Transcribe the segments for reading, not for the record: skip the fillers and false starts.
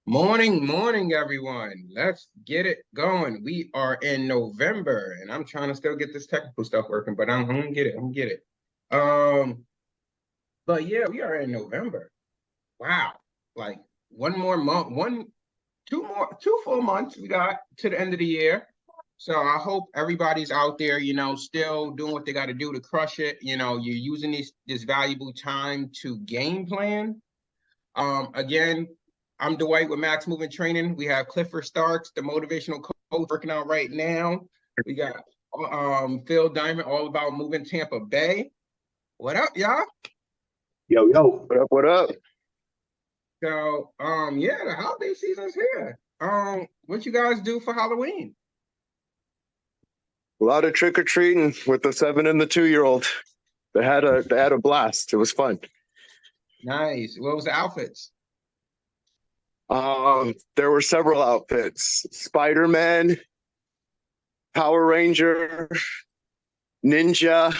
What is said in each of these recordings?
Morning, morning, everyone. Let's get it going. We are in November, and I'm trying to still get this technical stuff working, but I'm gonna get it. I'm gonna get it. Um, but yeah, we are in November. Wow, like one more month, two full months we got to the end of the year. So I hope everybody's out there, still doing what they got to do to crush it. You're using this valuable time to game plan. Again, I'm Dwyght with Mack's Movement Training. We have Clifford Starks, the motivational coach, working out right now. We got Phil Diamond, all about moving Tampa Bay. What up, y'all? Yo, yo, what up, what up? So, yeah, the holiday season's here. What you guys do for Halloween? A lot of trick or treating with the 7 and the 2-year-old. They had a blast. It was fun. Nice. What was the outfits? There were several outfits: Spider-Man, Power Ranger, Ninja.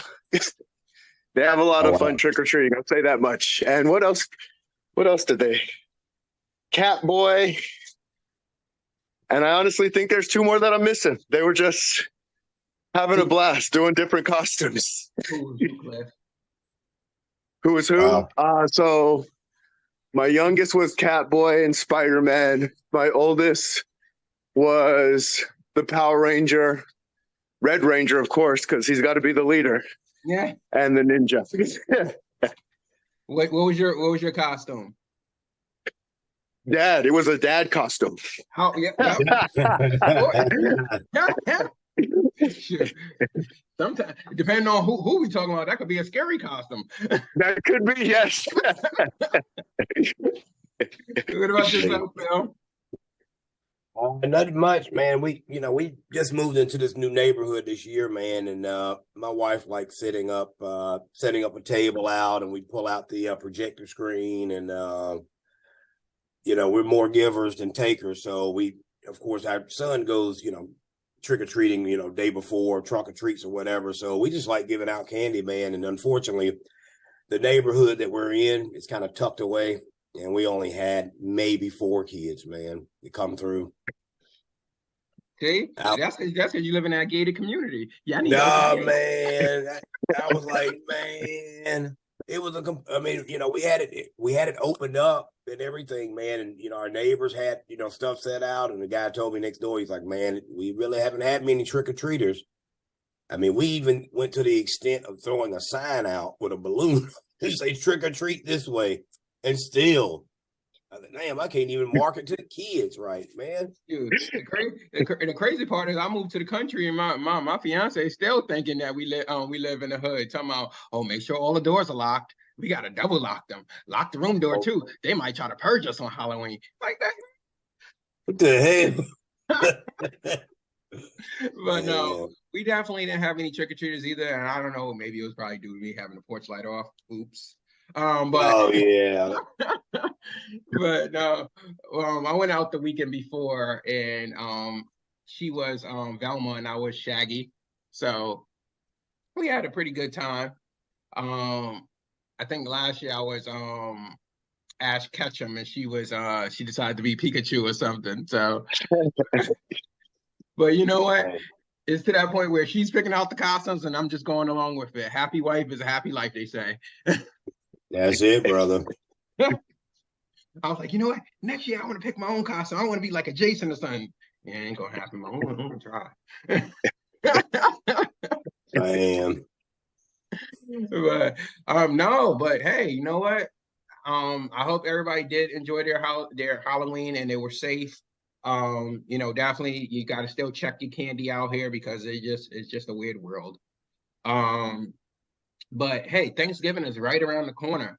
They have a lot Oh, of fun wow. trick or treating. I'll say that much. And what else? What else did they? Catboy. And I honestly think there's two more that I'm missing. They were just having a blast doing different costumes. Who was you, Cliff? Who was who? Wow. So my youngest was Catboy and Spider-Man. My oldest was the Power Ranger, Red Ranger, of course, because he's got to be the leader, Yeah. and the Ninja. What was your costume? Dad, it was a dad costume. How? Yeah. Yeah. Yeah. Sure. Sometimes, depending on who we talking about, that could be a scary costume. That could be, yes. What about yourself, Phil? Nothing much, man. We just moved into this new neighborhood this year, man, and my wife likes setting up a table out, and we pull out the projector screen, and we're more givers than takers, so of course, our son goes, trick or treating, day before, trunk or treats or whatever. So we just like giving out candy, man, and unfortunately, the neighborhood that we're in is kind of tucked away. And we only had maybe 4 kids, man, to come through. See, that's because you live in that gated community. Yeah, I need Nah, those. man. I was like, man, it was we had it opened up and everything, man. And, our neighbors had, stuff set out. And the guy told me next door, he's like, man, we really haven't had many trick-or-treaters. I mean, we even went to the extent of throwing a sign out with a balloon to say trick-or-treat this way. And still, I said, damn, I can't even market to the kids right, man. Dude, the crazy part is I moved to the country and my fiance is still thinking that we live in the hood. Talking about, oh, make sure all the doors are locked. We gotta double lock them. Lock the room door too. They might try to purge us on Halloween. Like that. What the hell? But no, we definitely didn't have any trick-or-treaters either. And I don't know, maybe it was probably due to me having the porch light off. Oops. But Oh yeah. but no, I went out the weekend before, and she was Velma and I was Shaggy, so we had a pretty good time. I think last year I was Ash Ketchum, and she decided to be Pikachu or something. So, but you know what? It's to that point where she's picking out the costumes, and I'm just going along with it. Happy wife is a happy life, they say. That's it, brother. I was like, you know what? Next year I want to pick my own costume. I want to be like a Jason or something. Yeah, ain't gonna happen. I'm gonna try. I am. But no, but hey, you know what? I hope everybody did enjoy their Halloween and they were safe. Definitely you got to still check your candy out here because it's just a weird world. But hey, Thanksgiving is right around the corner.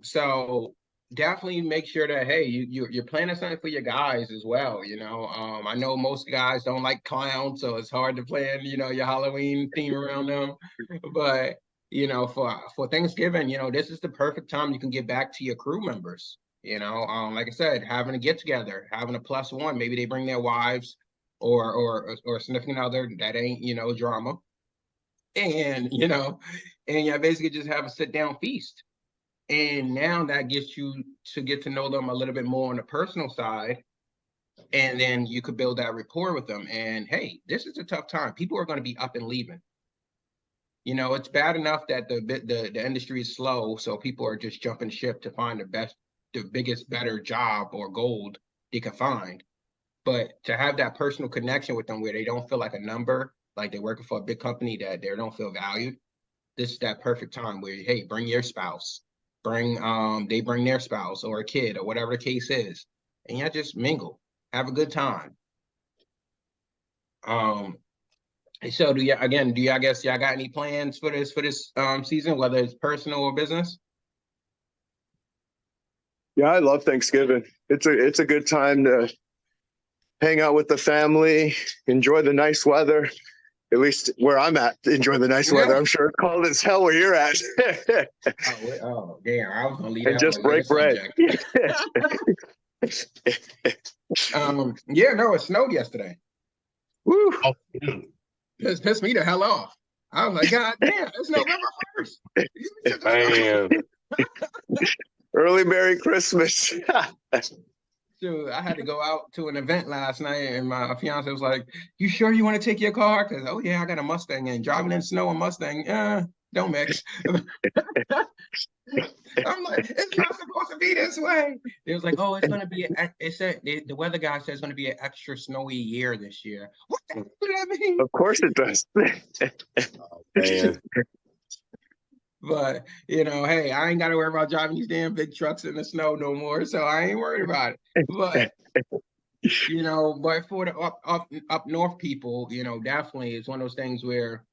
So definitely make sure that hey, you're planning something for your guys as well. I know most guys don't like clowns, so it's hard to plan, your Halloween theme around them. But for Thanksgiving, this is the perfect time you can get back to your crew members. Like I said, having a get together, having a plus one, maybe they bring their wives or significant other that ain't drama, and and yeah, basically just have a sit down feast. And now that gets you to get to know them a little bit more on the personal side. And then you could build that rapport with them. And hey, this is a tough time. People are going to be up and leaving. You know, it's bad enough that the industry is slow, so people are just jumping ship to find the biggest, better job or gold they can find. But to have that personal connection with them where they don't feel like a number, like they're working for a big company that they don't feel valued, this is that perfect time where, hey, bring your spouse, they bring their spouse or a kid or whatever the case is, and you just mingle, have a good time. So I guess y'all got any plans for this season, whether it's personal or business? Yeah, I love Thanksgiving. It's a good time to hang out with the family, enjoy the nice weather. At least where I'm at, enjoy the nice weather. I'm sure it's cold as hell where you're at. Oh, damn! I was gonna leave And that just on a later break bread. subject. Yeah, no, it snowed yesterday. Woo. Oh, Pissed me the hell off. I was like, God damn, it's November 1st. man. Early Merry Christmas. Dude, I had to go out to an event last night, and my fiance was like, "You sure you want to take your car?" Because oh yeah, I got a Mustang, and driving in snow and Mustang, don't mix. I'm like, it's not supposed to be this way. It was like, oh, it's gonna be. It said the weather guy says it's gonna be an extra snowy year this year. What the hell does that mean? Of course it does. Oh, man. But you know, hey, I ain't got to worry about driving these damn big trucks in the snow no more, so I ain't worried about it. But you know, but for the up north people, you know, definitely it's one of those things where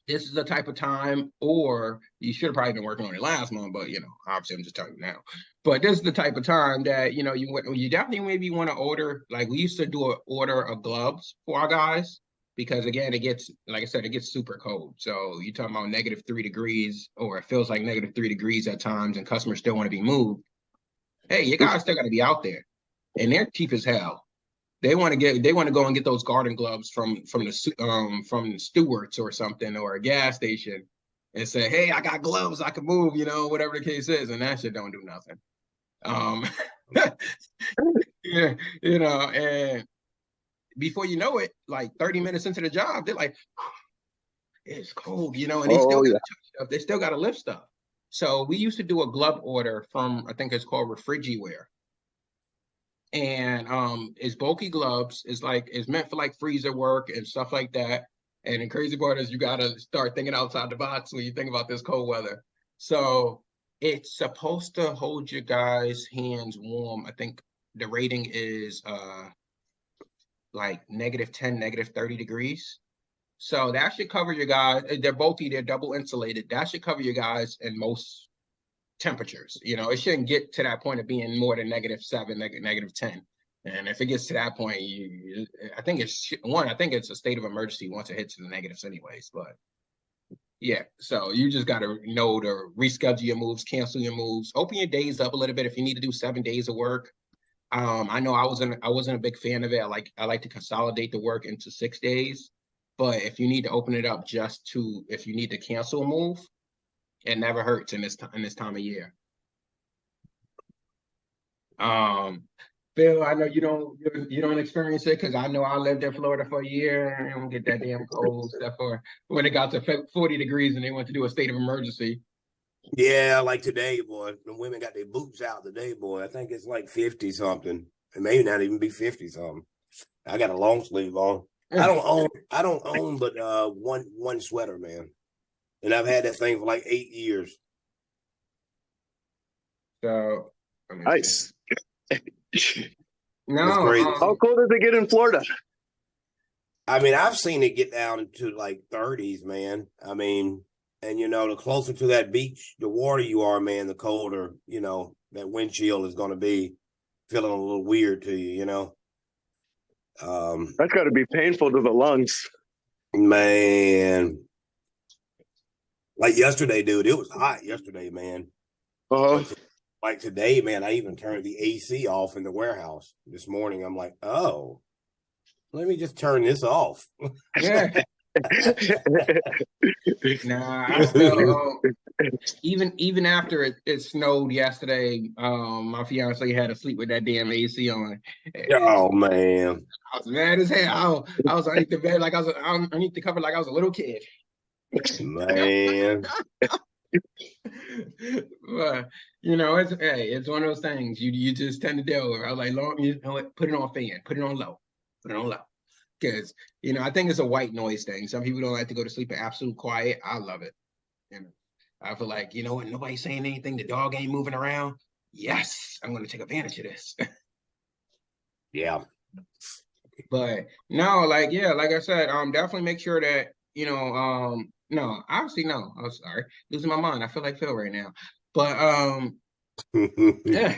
this is the type of time, or you should have probably been working on it last month, but you know, obviously I'm just telling you now. But this is the type of time that you know you definitely maybe want to order. Like we used to do an order of gloves for our guys because again, it gets like I said, it gets super cold. So you're talking about -3 degrees, or it feels like -3 degrees at times, and customers still want to be moved. Hey, your guys still got to be out there, and they're cheap as hell. They want to go and get those garden gloves from the Stewart's or something or a gas station and say, hey, I got gloves, I can move, you know, whatever the case is, and that shit don't do nothing. Yeah, you know, and before you know it, like 30 minutes into the job, they're like, it's cold, you know, and they still got to touch stuff, they still got to lift stuff. So we used to do a glove order from I think it's called Refrigiware. And it's bulky gloves. It's meant for like freezer work and stuff like that. And the crazy part is you gotta start thinking outside the box when you think about this cold weather. So it's supposed to hold your guys' hands warm. I think the rating is like -10, -30 degrees. So that should cover your guys. They're bulky, they're double insulated. That should cover your guys in most temperatures. You know, it shouldn't get to that point of being more than -7, -10. And if it gets to that point, I think it's a state of emergency once it hits the negatives anyways. But yeah, so you just got to know to reschedule your moves, cancel your moves, open your days up a little bit if you need to do 7 days of work. I know I wasn't a big fan of it. I like to consolidate the work into 6 days. But if you need to open it up if you need to cancel a move, it never hurts in this time of year. Phil, I know you don't experience it because I know I lived in Florida for a year and I don't get that damn cold stuff for when it got to 40 degrees and they went to do a state of emergency. Yeah, like today, boy. The women got their boots out today, boy. I think it's like 50 something. It may not even be 50 something. I got a long sleeve on. I don't own but one sweater, man. And I've had that thing for like 8 years. So Nice. no, It's crazy. How cold does it get in Florida? I mean, I've seen it get down into like 30s, man. I mean, and you know, the closer to that beach, the water you are, man, the colder, you know, that wind chill is going to be feeling a little weird to you, you know. That's got to be painful to the lungs. Man. Like yesterday, dude, it was hot yesterday, man. Like today, man, I even turned the AC off in the warehouse this morning. I'm like, oh, let me just turn this off. yeah. Nah, I still even after it snowed yesterday, my fiance had to sleep with that damn AC on. Oh man. I was mad as hell. I was underneath the bed like I was underneath the cover like I was a little kid. Man. But it's one of those things you just tend to deal with. I was like, long you know what, put it on fan, put it on low, put it on low. Because I think it's a white noise thing. Some people don't like to go to sleep in absolute quiet. I love it. You know, I feel like, you know what, nobody's saying anything, the dog ain't moving around. Yes, I'm gonna take advantage of this. Yeah. But no, like like I said, definitely make sure that, no, obviously no. I'm sorry. Losing my mind. I feel like Phil right now. But yeah,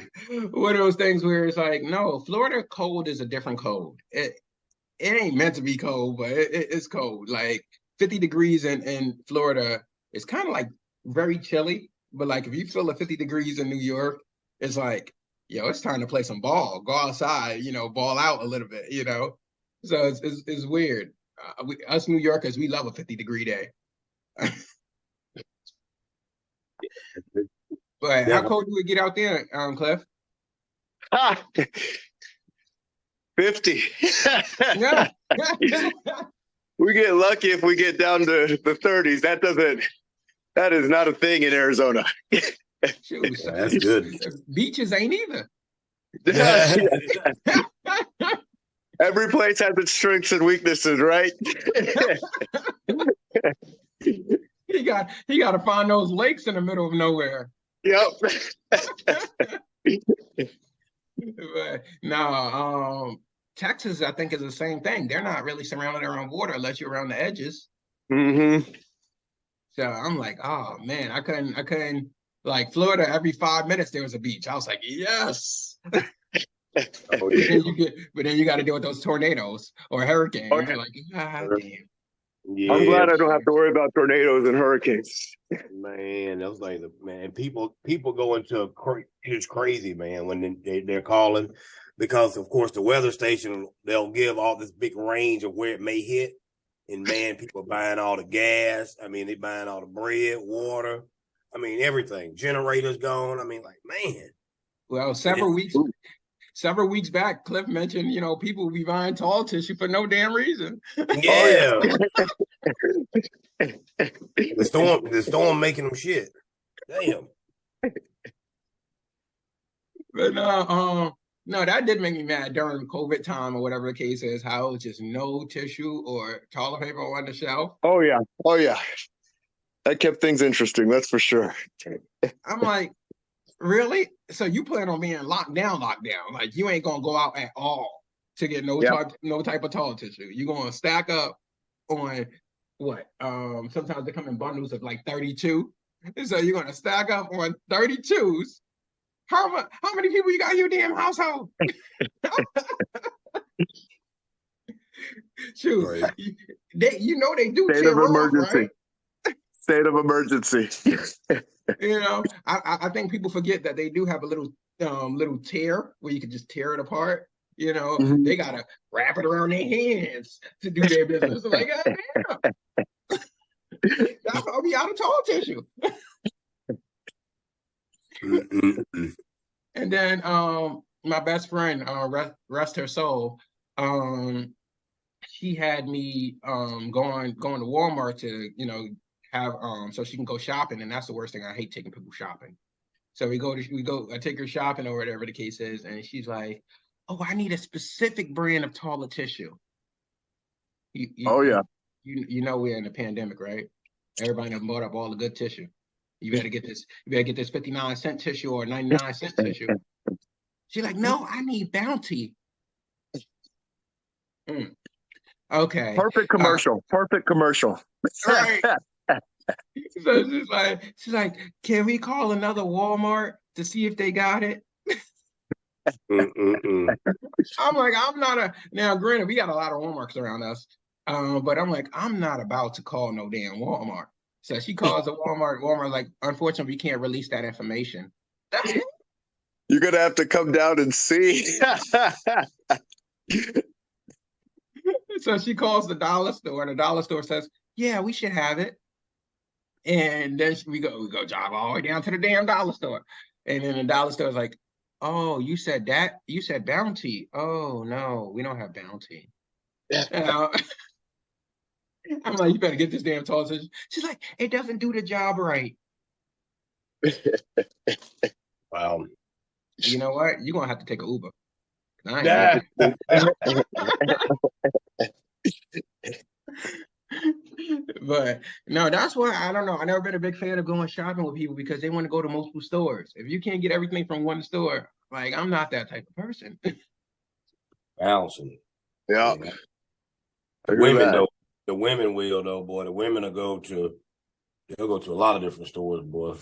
one of those things where it's like, no, Florida cold is a different cold. It ain't meant to be cold, but it's cold. Like 50 degrees in Florida is kind of like very chilly. But like if you feel at 50 degrees in New York, it's like, yo, it's time to play some ball, go outside, ball out a little bit. So it's weird. Us New Yorkers, we love a 50-degree day. But how cold do it get out there, Cliff? 50. Yeah. We get lucky if we get down to the 30s. That is not a thing in Arizona. Shoot, That's good. Beaches ain't either. Every place has its strengths and weaknesses, right? He got to find those lakes in the middle of nowhere. Yep. But no, Texas, I think, is the same thing. They're not really surrounded around water unless you're around the edges. Mm-hmm. So I'm like, oh man, I couldn't like Florida. Every 5 minutes there was a beach. I was like, yes. Oh, But then you got to deal with those tornadoes or hurricanes. Okay. You're like, damn. yeah. I'm glad I don't have to worry about tornadoes and hurricanes. Man, that was like people go into it's crazy, man, when they're calling, because of course the weather station, they'll give all this big range of where it may hit, and man, people are buying all the gas. I mean, they buying all the bread, water. I mean, everything. Generators gone. I mean, like, man. Well, several weeks back, Cliff mentioned, people will be buying tall tissue for no damn reason. Yeah. The storm making them shit. Damn. But no, that did make me mad during COVID time or whatever the case is, how it was just no tissue or toilet paper on the shelf. Oh yeah. That kept things interesting, that's for sure. I'm like, really? So you plan on being locked down? Like you ain't gonna go out at all to get no type of toilet tissue. You're gonna stack up on what? Sometimes they come in bundles of like 32. So you're gonna stack up on 32s. How many people you got in your damn household? Shoot, Right. they do State tear of emergency. off, right? State of emergency. I think people forget that they do have a little tear where you can just tear it apart. Mm-hmm. They gotta wrap it around their hands to do their business. I'm like, God damn. I'll be out of toilet tissue. And then my best friend, rest her soul, she had me going to Walmart to have so she can go shopping, and that's the worst thing. I hate taking people shopping. So I take her shopping or whatever the case is, and she's like, "Oh, I need a specific brand of toilet tissue." Yeah. We're in a pandemic, right? Everybody done bought up all the good tissue. You better get this 59-cent tissue or 99-cent tissue. She's like, "No, I need Bounty." Okay. Perfect commercial. Perfect commercial. Right. So she's like, "Can we call another Walmart to see if they got it?" I'm like, now granted, we got a lot of Walmarts around us. But I'm like, I'm not about to call no damn Walmart. So she calls a Walmart. Walmart like, unfortunately, we can't release that information. You're gonna have to come down and see. So she calls the dollar store, and the dollar store says, "Yeah, we should have it." And then we go drive all the way down to the damn dollar store, and then the dollar store is like, "Oh, you said that? You said Bounty? Oh no, we don't have Bounty." Uh, I'm like, "You better get this damn sausage." She's like, "It doesn't do the job right." Wow. You know what? You're gonna have to take an Uber. I Yeah. But no, that's why I don't know. I never been a big fan of going shopping with people because they want to go to multiple stores. If you can't get everything from one store, like I'm not that type of person. Bouncing. Yeah. Yeah. I The hear women that. though, the women will though, boy. The women they'll go to a lot of different stores, boy.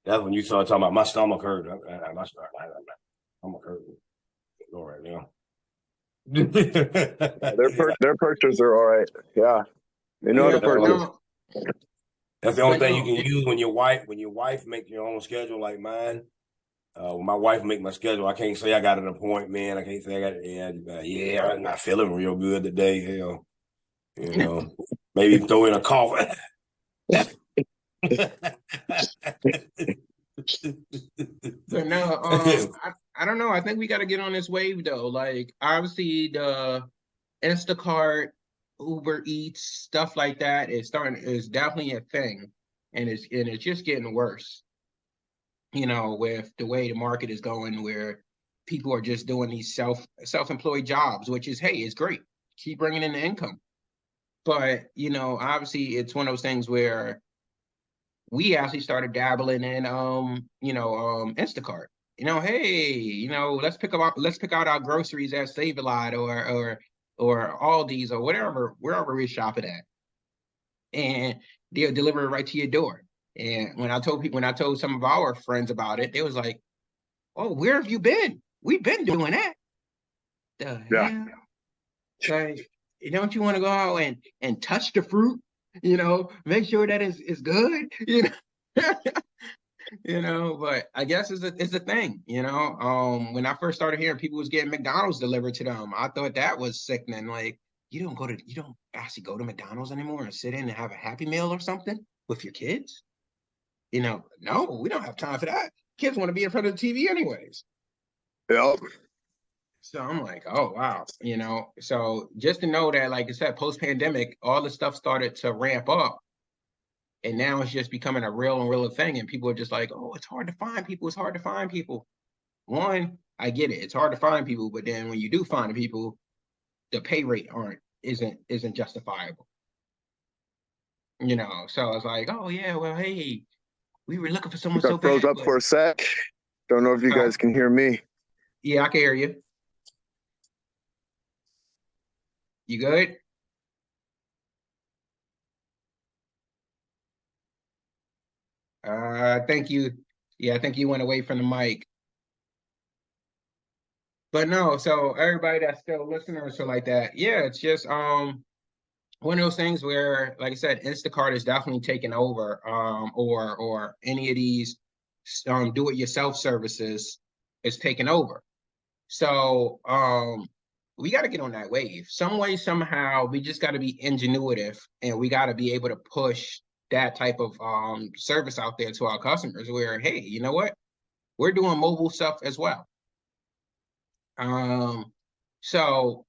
That's when you start talking about my stomach hurt. My stomach hurt. Go right now. Their purchase are all right. Yeah. They know how Yeah, to but purchase. no, That's the only but thing you no. can use when your wife make your own schedule like mine. When my wife make my schedule, I can't say I got an appointment. I can't say I got yeah, I'm not feeling real good today. Hell, maybe throw in a coffee. But no, I don't know. I think we got to get on this wave though. Like obviously the Instacart, Uber Eats, stuff like that is definitely a thing, and it's just getting worse. With the way the market is going, where people are just doing these self-employed jobs, which is hey, it's great, keep bringing in the income. But obviously, it's one of those things where we actually started dabbling in Instacart. Hey, let's pick out our groceries at Save a Lot or Aldi's or wherever we shop it at. And they'll deliver it right to your door. And when I told some of our friends about it, they was like, "Oh, where have you been? We've been doing that." The Yeah. hell? Like, don't you want to go out and touch the fruit? Make sure that is good. But I guess it's a thing. When I first started hearing people was getting McDonald's delivered to them, I thought that was sickening. Like, you don't actually go to McDonald's anymore and sit in and have a Happy Meal or something with your kids. No, we don't have time for that. Kids want to be in front of the TV anyways. Yep. So I'm like, oh wow, So just to know that, like I said, post-pandemic, all the stuff started to ramp up, and now it's just becoming a real and real thing. And people are just like, oh, it's hard to find people. It's hard to find people. One, I get it. It's hard to find people, but then when you do find people, the pay rate isn't justifiable. So it's like, oh yeah, well, hey, we were looking for someone so Got froze bad. up for a sec. Don't know if you guys can hear me. Yeah, I can hear you. You good? Thank you. Yeah, I think you went away from the mic. But no, so everybody that's still listening or so like that, yeah, it's just one of those things where, like I said, Instacart is definitely taking over, or any of these do-it-yourself services is taking over. So we got to get on that wave. Some way, somehow, we just got to be ingenuitive, and we got to be able to push that type of service out there to our customers where, hey, you know what? We're doing mobile stuff as well. So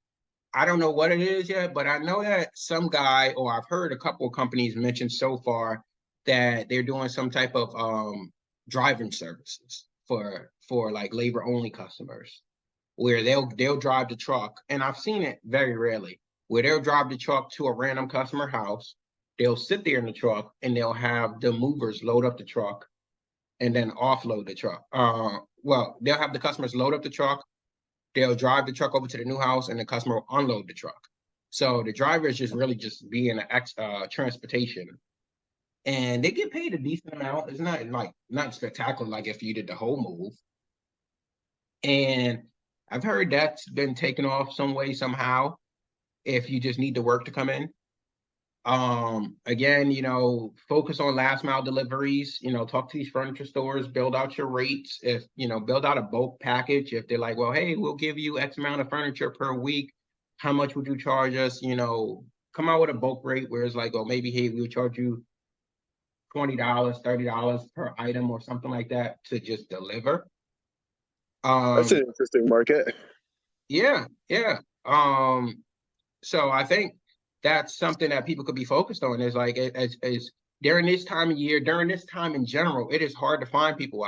I don't know what it is yet, but I know that some guy, or I've heard a couple of companies mention so far that they're doing some type of driving services for like labor only customers, where they'll drive the truck, and I've seen it very rarely, where they'll drive the truck to a random customer house, they'll sit there in the truck, and they'll have the movers load up the truck and then offload the truck. Well, they'll have the customers load up the truck, they'll drive the truck over to the new house, and the customer will unload the truck. So the driver is just really just being an transportation, and they get paid a decent amount. It's not spectacular like if you did the whole move. And I've heard that's been taken off some way somehow if you just need the work to come in. Again, focus on last mile deliveries, talk to these furniture stores, build out your rates. If build out a bulk package. If they're like, well, hey, we'll give you X amount of furniture per week, how much would you charge us? Come out with a bulk rate where it's like, oh, maybe, hey, we'll charge you $20, $30 per item or something like that to just deliver. That's an interesting market. Yeah, yeah. So I think that's something that people could be focused on is like as during this time of year, during this time in general, it is hard to find people.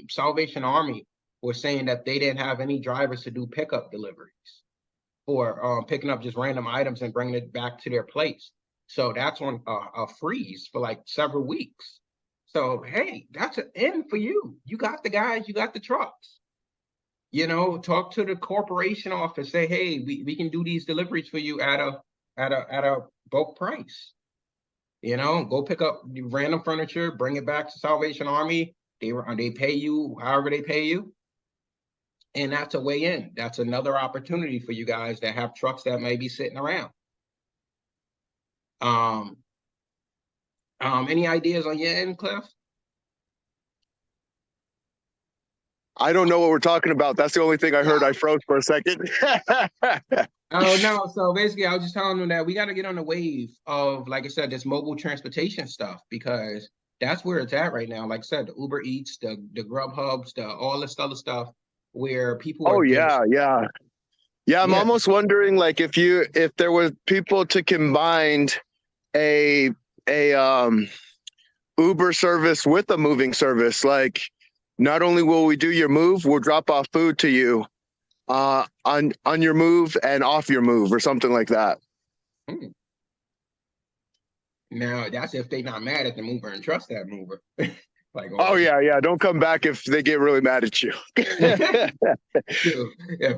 Salvation Army was saying that they didn't have any drivers to do pickup deliveries or picking up just random items and bringing it back to their place. So that's on a freeze for like several weeks. So hey, that's an end for you. You got the guys, you got the trucks. Talk to the corporation office. Say, hey, we can do these deliveries for you at a bulk price. Go pick up random furniture, bring it back to Salvation Army. They pay you however they pay you, and that's a way in. That's another opportunity for you guys that have trucks that may be sitting around. Any ideas on your end, Cliff? I don't know what we're talking about. That's the only thing I heard. I froze for a second. Oh, no. So basically, I was just telling them that we got to get on the wave of, like I said, this mobile transportation stuff, because that's where it's at right now. Like I said, the Uber Eats, the Grubhubs, all this other stuff where people Oh are yeah, yeah. Yeah, I'm almost wondering like if there were people to combine a Uber service with a moving service, like not only will we do your move, we'll drop off food to you on your move and off your move or something like that. Now that's if they're not mad at the mover and trust that mover. Like, oh yeah, don't come back if they get really mad at you. Yeah,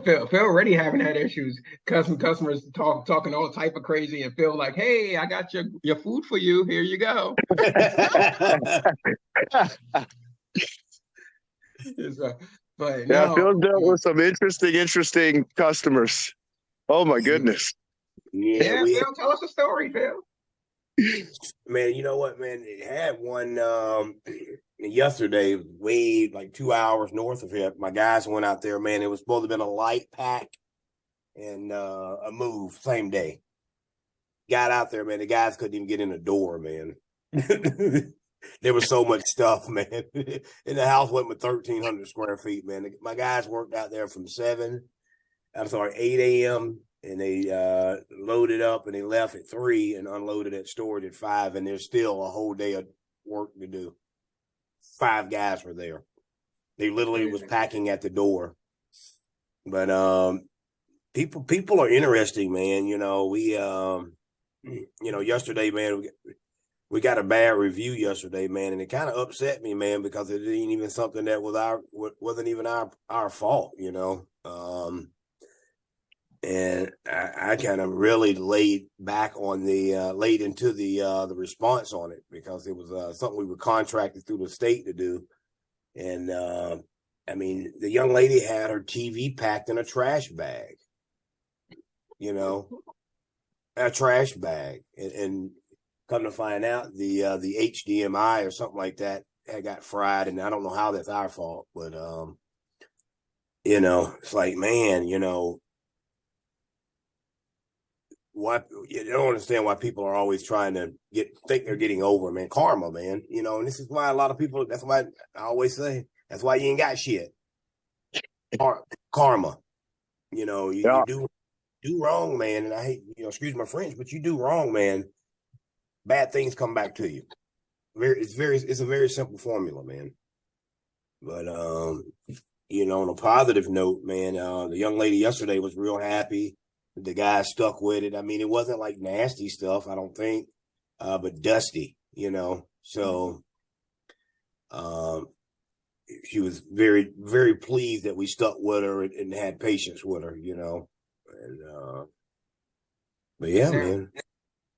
Phil already having had issues. Customers talking all type of crazy, and Phil like, hey, I got your food for you. Here you go. But yeah, no, Phil dealt with some interesting customers. Oh my goodness. Yeah, Phil, tell us a story, Phil. Man, you know what, man? It had one yesterday, way like 2 hours north of here. My guys went out there, man. It was supposed to have been a light pack and a move same day. Got out there, man. The guys couldn't even get in the door, man. There was so much stuff, man. And the house went with 1,300 square feet, man. My guys worked out there from 8 a.m. and they loaded up and they left at 3 and unloaded at storage at 5. And there's still a whole day of work to do. 5 guys were there. They literally was packing at the door. But people are interesting, man. Yesterday, man, we got a bad review yesterday, man, and it kind of upset me, man, because it ain't even something that wasn't even our fault, and I kind of really laid into the response on it, because it was something we were contracted through the state to do. And I mean, the young lady had her TV packed in a trash bag, a trash bag, and come to find out the HDMI or something like that had got fried, and I don't know how that's our fault, but it's like, man, why you don't understand why people are always trying to think they're getting over, man. Karma, man. And this is why a lot of people. That's why I always say that's why you ain't got shit. Karma. You do wrong, man, and I hate excuse my French, but you do wrong, man. Bad things come back to you. It's a very simple formula, man. But on a positive note, man, the young lady yesterday was real happy. The guy stuck with it. I mean, it wasn't like nasty stuff, I don't think, but dusty, So she was very, very pleased that we stuck with her and had patience with her, And but yeah, man.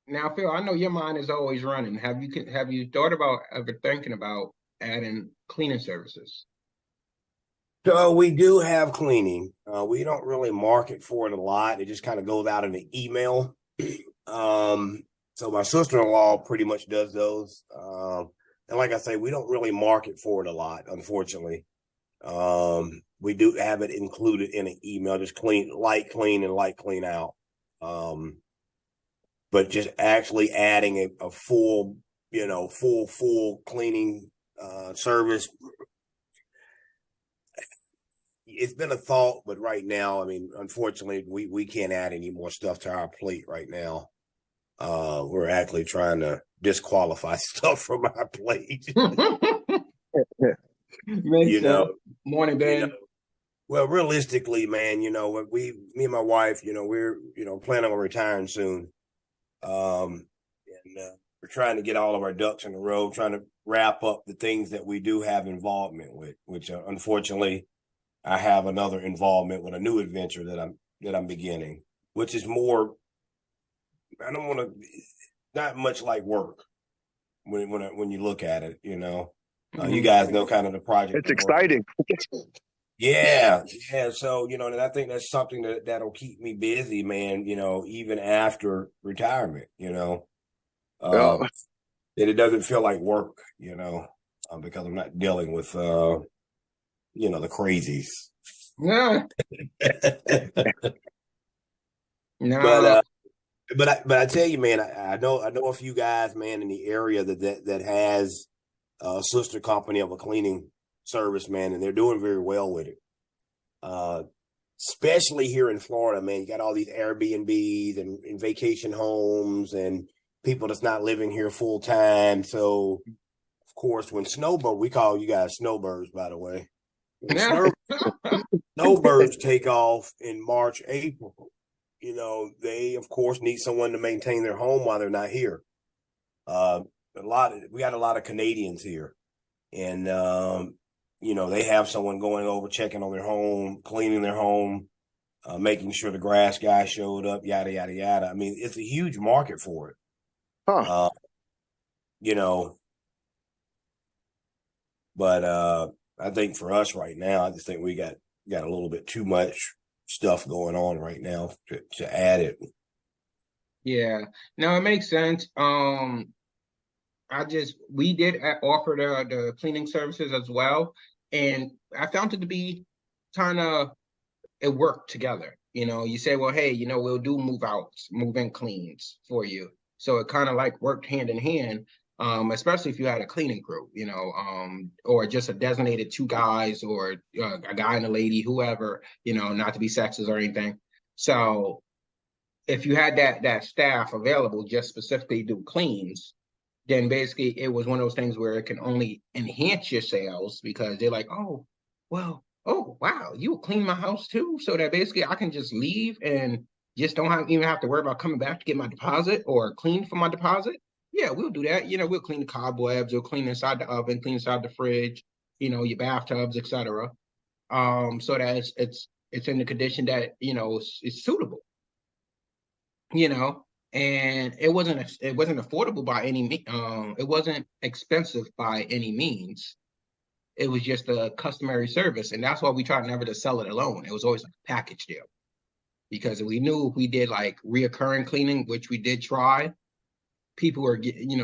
Now, Phil, I know your mind is always running. Have you thought about ever thinking about adding cleaning services? So we do have cleaning. We don't really market for it a lot. It just kind of goes out in the email. So my sister-in-law pretty much does those. And like I say, we don't really market for it a lot, unfortunately. We do have it included in an email, just light clean and light clean out. But just actually adding a full, full cleaning service. It's been a thought, but right now, I mean, unfortunately, we can't add any more stuff to our plate right now. We're actually trying to disqualify stuff from our plate. Makes sense. Morning, Ben. Well, realistically, man, me and my wife, we're, planning on retiring soon. And we're trying to get all of our ducks in a row, trying to wrap up the things that we do have involvement with, which unfortunately, I have another involvement with a new adventure that I'm beginning, which is more. I don't want to, not much like work when you look at it. You guys know kind of the project. It's exciting. Yeah. So and I think that's something that'll keep me busy, man. Even after retirement. Oh. And it doesn't feel like work. Because I'm not dealing with the crazies. Yeah. No. But I tell you, man, I know a few guys, man, in the area that has a sister company of a cleaning service, man, and they're doing very well with it. Especially here in Florida, man, you got all these Airbnbs and vacation homes and people that's not living here full time. So, of course, when snowbird, we call you guys snowbirds, by the way. Snowbirds take off in March, April. They of course need someone to maintain their home while they're not here. We got a lot of Canadians here, and they have someone going over, checking on their home, cleaning their home, making sure the grass guy showed up, yada yada yada. I mean, it's a huge market for it. Huh. But I think for us right now, I just think we got a little bit too much stuff going on right now to add it. Yeah, no, it makes sense. We did offer the cleaning services as well, and I found it to be kind of, it worked together. You say, well, hey, we'll do move in cleans for you. So it kind of like worked hand in hand, especially if you had a cleaning crew, or just a designated two guys or a guy and a lady, whoever, not to be sexist or anything. So if you had that staff available just specifically to do cleans, then basically it was one of those things where it can only enhance your sales because they're like, oh, well, oh, wow, you clean my house too? So that basically I can just leave and just don't even have to worry about coming back to get my deposit or clean for my deposit? Yeah, we'll do that. We'll clean the cobwebs, we'll clean inside the oven, clean inside the fridge, your bathtubs, etc. So that it's in the condition that, it's suitable. And it wasn't affordable by any it wasn't expensive by any means. It was just a customary service, and that's why we tried never to sell it alone. It was always like a package deal, because we knew if we did like reoccurring cleaning, which we did try, people were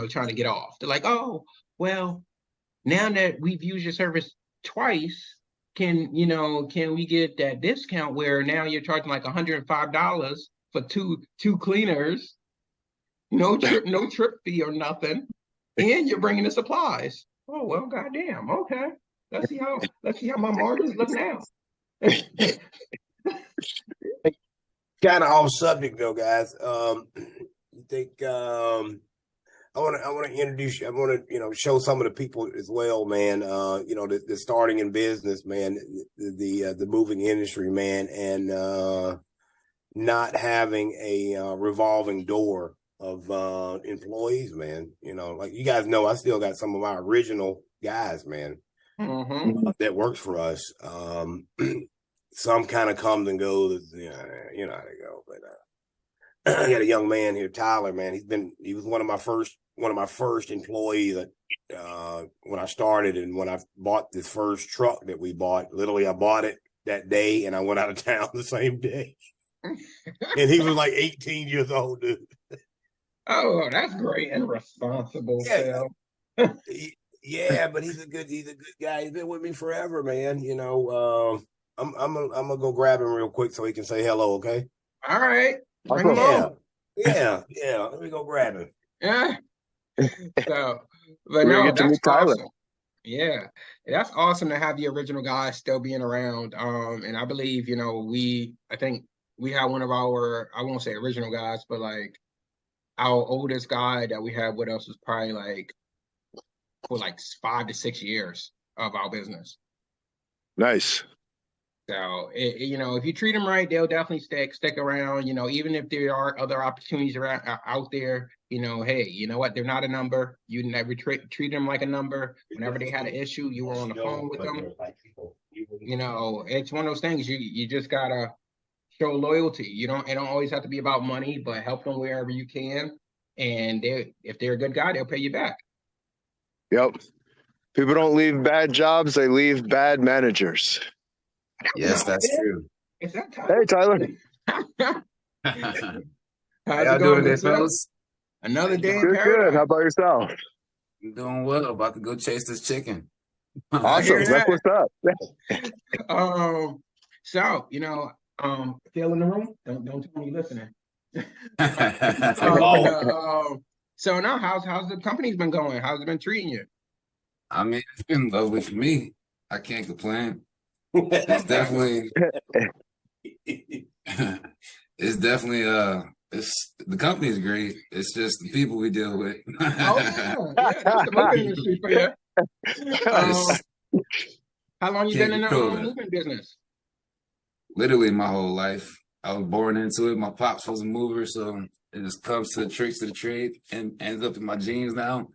trying to get off. They're like, oh, well, now that we've used your service twice, can we get that discount where now you're charging like $105 for two cleaners? No trip fee or nothing, and you're bringing the supplies. Oh well, goddamn. Okay, let's see how my margins look now. Kind of off subject though, guys. You think I want to introduce you. I want to show some of the people as well, man. The starting in business, man. The moving industry, man, and not having a revolving door of employees, man. Like you guys know, I still got some of my original guys, man, that works for us. Some kind of comes and goes, you know how they go. But I got a young man here, Tyler, man. He was one of my first employees when I started, and when I bought this first truck that we bought, literally I bought it that day and I went out of town the same day. And he was like 18 years old, dude. Oh, that's great and responsible. Yeah, yeah, but he's a good guy. He's been with me forever, man. I'm gonna go grab him real quick so he can say hello. Okay. All right. Bring them on. Yeah. Let me go grab him. Yeah. So, but We're gonna no, get to that's meet Tyler. awesome. Yeah, that's awesome to have the original guys still being around. And I believe, I think we have one of our, I won't say original guys, but like our oldest guy that we have with us was probably like for like 5 to 6 years of our business. Nice. So, if you treat them right, they'll definitely stick around. Even if there are other opportunities out there, hey, you know what? They're not a number. You never treat them like a number. Whenever they had an issue, you were on the phone with them. It's one of those things you just gotta show loyalty. It don't always have to be about money, but help them wherever you can. And if they're a good guy, they'll pay you back. Yep. People don't leave bad jobs; they leave bad managers. Yes, that's true. Is that Tyler? Hey, Tyler. How How's y'all it going, doing today, good sir? fellas? Another day in Good, good. paradise. How about yourself? I'm doing well. About to go chase this chicken. Awesome. That's what's up. So, Phil in the room, don't tell me you're listening. So now how's the company's been going? How's it been treating you? I mean, it's been lovely for me. I can't complain. It's definitely, it's definitely, it's the company's great. It's just the people we deal with. Yeah, that's the moving industry for you. It's- How long you Can't been in the control that. moving business? Literally my whole life. I was born into it. My pops was a mover, so it just comes to the tricks of the trade and ends up in my genes now.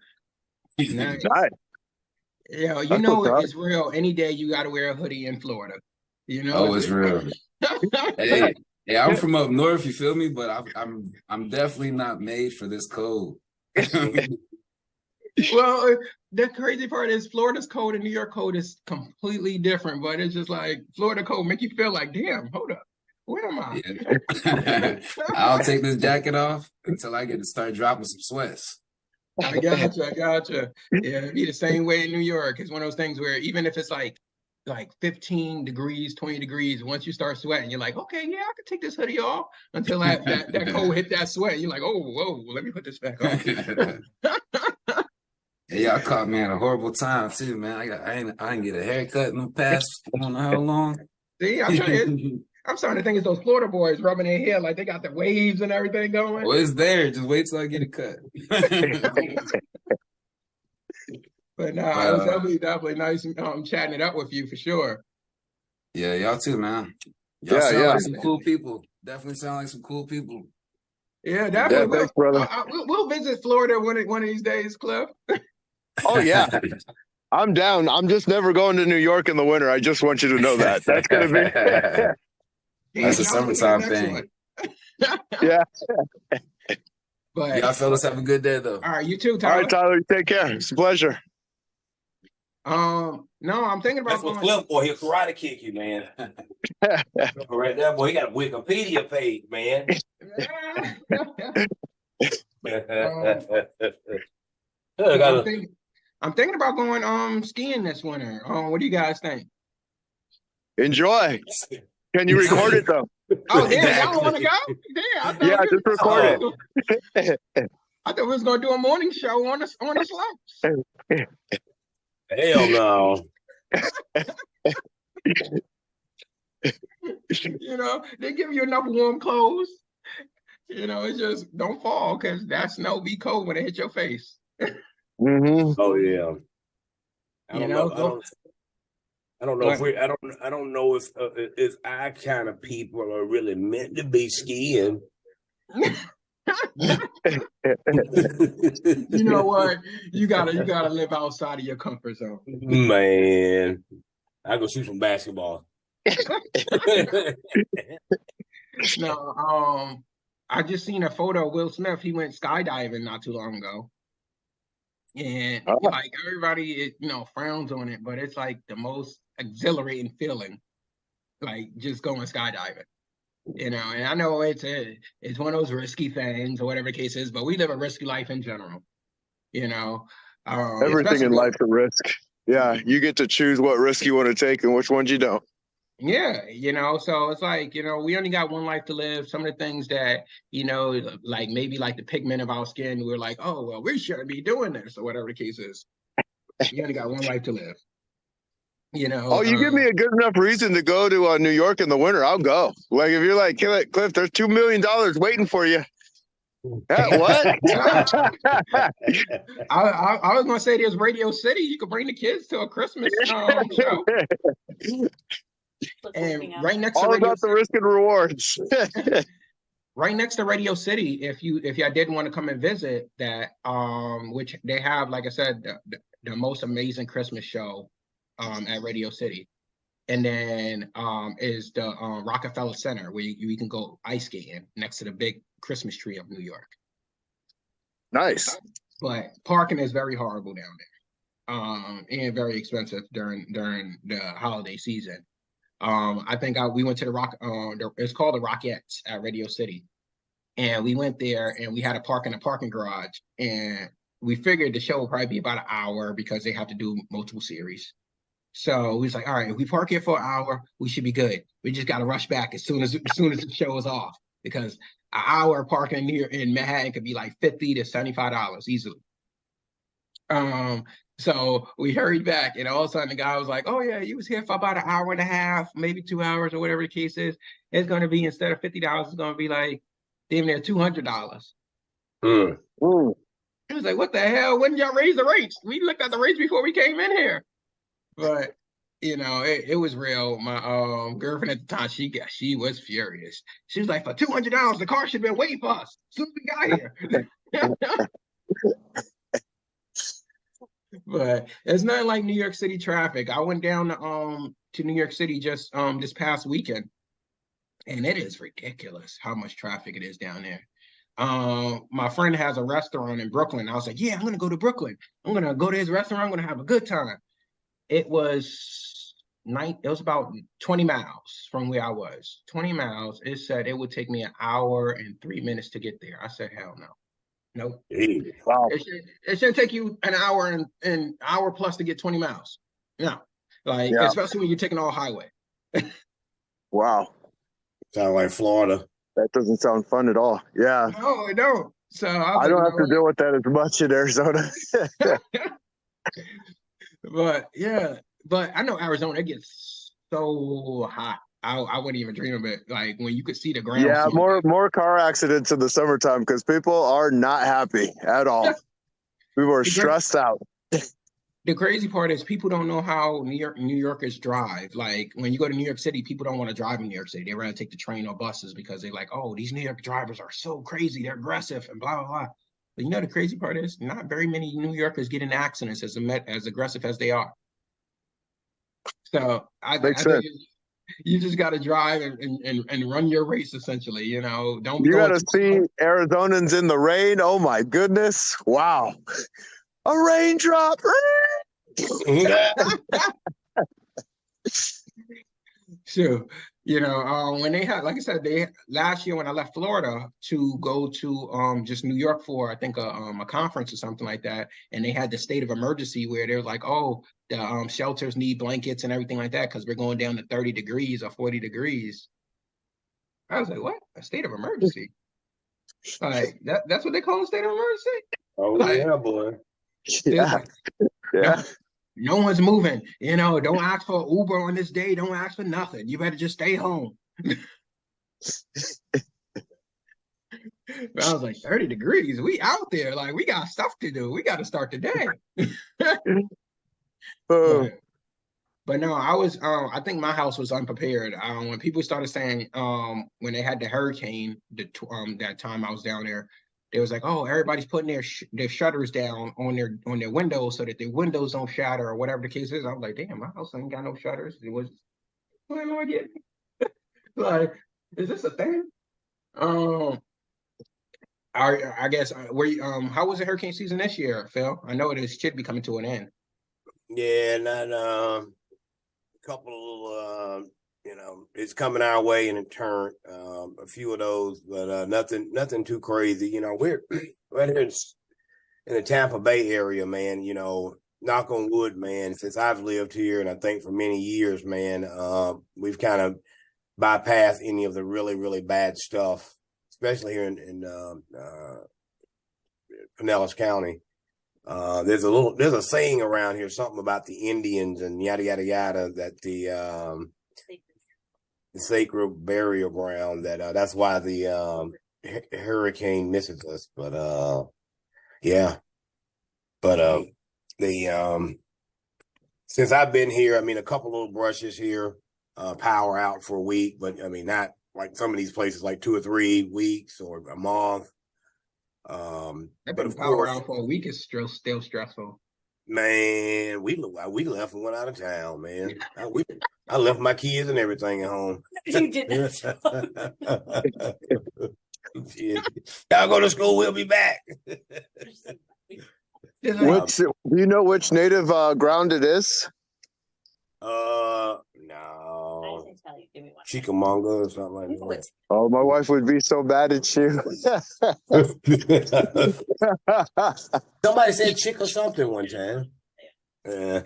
Nice. Nice. Yeah, That's what's up. it's real. Any day you got to wear a hoodie in Florida. Oh, it's real. Hey, I'm from up north, you feel me? But I'm definitely not made for this cold. Well, the crazy part is Florida's cold and New York cold is completely different, but it's just like Florida cold make you feel like, damn, hold up, where am I? Yeah. I'll take this jacket off until I get to start dropping some sweats. I gotcha. Yeah, it'd be the same way in New York. It's one of those things where even if it's like 15 degrees, 20 degrees, once you start sweating, you're like, okay, yeah, I can take this hoodie off until that cold hit that sweat. You're like, oh, whoa, let me put this back on. Yeah, y'all caught me at a horrible time too, man. I didn't get a haircut in the past I don't know how long. See, I'm trying to. I'm starting to think it's those Florida boys rubbing their hair like they got the waves and everything going. Well, it's there. Just wait till I get it cut. But no, it was definitely nice chatting it up with you for sure. Yeah, y'all too, man. Y'all sound yeah. like some cool people. Definitely sound like some cool people. Yeah, definitely. Yeah, thanks, brother. We'll visit Florida one of these days, Cliff. Oh, yeah. I'm down. I'm just never going to New York in the winter. I just want you to know that. That's going to be. That's a summertime thing. Yeah. But y'all fellas have a good day, though. All right, you too, Tyler. All right, Tyler. Take care. It's a pleasure. No, I'm thinking about That's what Cliff, boy, he'll karate kick you, man. Right there, boy, he got a Wikipedia page, man. I'm thinking about going skiing this winter. What do you guys think? Enjoy. Can you record it though? Oh, damn, y'all want to go? Damn, yeah, just record it. I thought we was gonna do a morning show on the slopes. Hell no. They give you enough warm clothes. It's just don't fall because that snow be cold when it hit your face. Mm-hmm. Oh yeah. I don't know if if our kind of people are really meant to be skiing. You know what? You gotta live outside of your comfort zone. Man, I go shoot some basketball. No, I just seen a photo of Will Smith. He went skydiving not too long ago. And like everybody, frowns on it, but it's like the most exhilarating feeling, like just going skydiving. And I know it's one of those risky things or whatever the case is, but we live a risky life in general. Everything in life's a risk. Yeah, you get to choose what risk you want to take and which ones you don't. Yeah, so it's like, we only got one life to live. Some of the things that, like maybe like the pigment of our skin, we're like, oh, well, we shouldn't be doing this or whatever the case is. You only got one life to live. Oh, you give me a good enough reason to go to New York in the winter, I'll go. Like if you're like, Cliff, there's $2 million waiting for you. What? I was gonna say there's Radio City. You could bring the kids to a Christmas show, and right next to All Radio about the risk and rewards. right next to Radio City, if y'all did want to come and visit that, which they have, like I said, the most amazing Christmas show at Radio City. And then is the Rockefeller Center where you can go ice skating next to the big Christmas tree of New York. Nice. But parking is very horrible down there, and very expensive during the holiday season. I think we went to the Rock. It's called the Rockettes at Radio City, and we went there and we had to park in a parking garage, and we figured the show would probably be about an hour because they have to do multiple series. So we was like, all right, if we park here for an hour, we should be good. We just got to rush back as soon as the show is off, because an hour parking here in Manhattan could be like $50 to $75 easily. So we hurried back, and all of a sudden the guy was like, oh yeah, you was here for about an hour and a half, maybe 2 hours or whatever the case is. It's going to be, instead of $50, it's going to be like damn near $200. Mm. He was like, what the hell? When did y'all raise the rates? We looked at the rates before we came in here. But it was real. My girlfriend at the time, she was furious. She was like, for $200, the car should have been waiting for us as soon as we got here. But it's not like New York City traffic. I went down to New York City just this past weekend, and it is ridiculous how much traffic it is down there. My friend has a restaurant in Brooklyn. I was like, yeah, I'm gonna go to Brooklyn. I'm gonna go to his restaurant. I'm gonna have a good time. It was about 20 miles from where I was. 20 miles. It said it would take me an hour and 3 minutes to get there. I said, hell no. Nope. Wow. It shouldn't take you an hour and hour plus to get 20 miles. No. Especially when you're taking all highway. Wow. Sound like Florida. That doesn't sound fun at all. Yeah. No, it don't. So I don't have to deal with that as much in Arizona. But yeah, I know Arizona, it gets so hot. I wouldn't even dream of it. Like when you could see the ground. Yeah, more car accidents in the summertime because people are not happy at all. People are stressed out. The crazy part is people don't know how New Yorkers drive. Like when you go to New York City, people don't want to drive in New York City. They rather take the train or buses because they're like, oh, these New York drivers are so crazy. They're aggressive and blah, blah, blah. But the crazy part is not very many New Yorkers get in accidents as aggressive as they are. So I think you just got to drive and run your race, essentially. Don't be. You got to see Arizonans in the rain. Oh my goodness! Wow, a raindrop. Sure. When they had, like I said, last year when I left Florida to go to just New York for, I think, a conference or something like that, and they had the state of emergency where they're like, oh, the shelters need blankets and everything like that because we're going down to 30 degrees or 40 degrees. I was like, what? A state of emergency? Like that's what they call a state of emergency? Oh, yeah, boy. Yeah. No one's moving. Don't ask for Uber on this day. Don't ask for nothing. You better just stay home. I was like, 30 degrees. We out there. Like, we got stuff to do. We got to start the day. But no, I think my house was unprepared. When people started saying, when they had the hurricane, that time I was down there, it was like, oh, everybody's putting their shutters down on their windows so that their windows don't shatter or whatever the case is. I was like, damn, my house ain't got no shutters. It was, what am I getting? Like, is this a thing? I guess how was the hurricane season this year, Phil? I know it should be coming to an end. Yeah, not a couple. It's coming our way in a turn. A few of those, but nothing too crazy. We're right here in the Tampa Bay area, man. knock on wood, man, since I've lived here, and I think for many years, man, we've kind of bypassed any of the really, really bad stuff, especially here in Pinellas County. There's a saying around here, something about the Indians and yada yada yada, that the sacred burial ground, that's why the hurricane misses us. But yeah, but the since I've been here, I mean, a couple little brushes here, power out for a week, but I mean, not like some of these places, like 2 or 3 weeks or a month. I've But been of power course, out for a week is still stressful. man, we went out and went out of town, man. I left my kids and everything at home. You did Y'all go to school, we'll be back. Do you know which native ground it is? No. I can tell you. Give me one. Chickamauga or something like that. Oh, my wife would be so bad at you. Somebody said chick or something one time. Yeah.